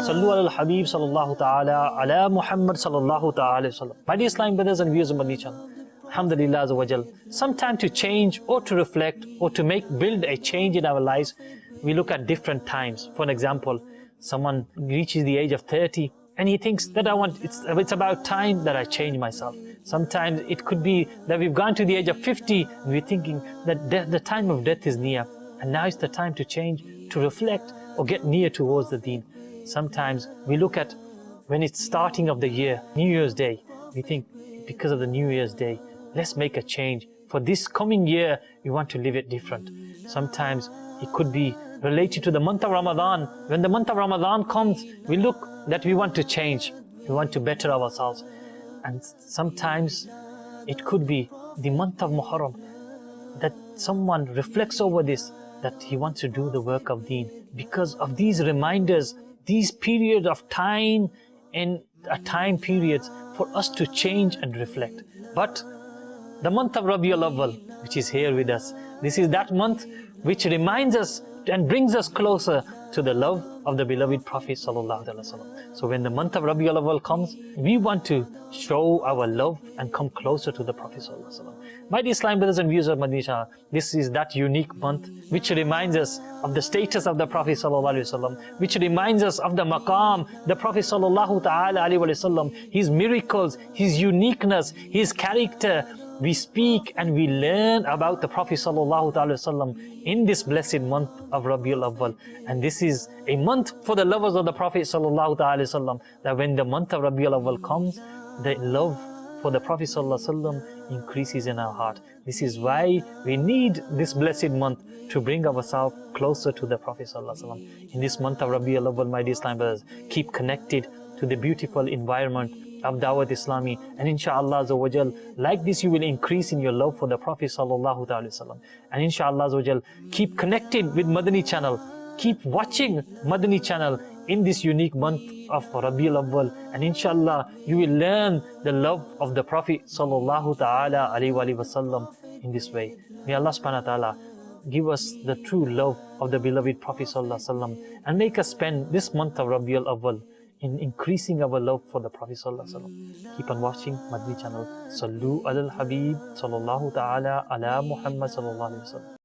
Sallu ala al-Habib sallallahu ta'ala ala Muhammad sallallahu ta'ala wasallam. My dear Islamic brothers and viewers of Madani Channel, Alhamdulillah Azza wa Jal, sometime to change or to reflect or to build a change in our lives, we look at different times. For an example, someone reaches the age of 30 and he thinks that it's about time that I change myself. Sometimes it could be that we've gone to the age of 50 and we're thinking that the time of death is near and now is the time to change, to reflect or get near towards the deen. Sometimes we look at when it's starting of the year, New Year's Day, we think because of the New Year's Day, let's make a change. For this coming year, we want to live it different. Sometimes it could be related to the month of Ramadan. When the month of Ramadan comes, we look that we want to change. We want to better ourselves. And sometimes it could be the month of Muharram, that someone reflects over this, that he wants to do the work of deen. Because of these reminders, these periods of time and time periods for us to change and reflect. But the month of Rabiul Awwal, which is here with us, this is that month which reminds us and brings us closer to the love of the beloved Prophet sallallahu alaihi wasallam. So when the month of Rabiul Awwal comes, we want to show our love and come closer to the Prophet sallallahu alaihi wasallam. My dear Islam brothers and viewers of Madani Channel, this is that unique month which reminds us of the status of the Prophet sallallahu alaihi wasallam, which reminds us of the maqam, the Prophet sallallahu ta'ala alaihi wasallam, his miracles, his uniqueness, his character. We speak and we learn about the Prophet sallallahu alaihi wasallam in this blessed month of Rabiul Awwal. And this is a month for the lovers of the Prophet sallallahu alaihi wasallam, that when the month of Rabiul Awwal comes, the love for the Prophet sallallahu alaihi wasallam increases in our heart. This is why we need this blessed month to bring ourselves closer to the Prophet sallallahu alaihi wasallam. In this month of Rabiul Awwal, my dear Islam brothers, keep connected to the beautiful environment of Dawat Islami, and inshallah Azza wa Jal, like this you will increase in your love for the Prophet sallallahu alaihi wasallam. And inshallah Azza wa Jal, keep connected with Madani Channel, keep watching Madani Channel in this unique month of Rabiul Awwal, and inshallah you will learn the love of the Prophet sallallahu ta'ala alaihi wasallam in this way. May Allah subhanahu wa ta'ala give us the true love of the beloved Prophet sallallahu alaihi wasallam and make us spend this month of Rabiul Awwal in increasing our love for the Prophet sallallahu alaihi wasallam. Keep on watching Madani Channel. Sallu ala al-Habib sallallahu ta'ala ala Muhammad sallallahu alaihi wasallam.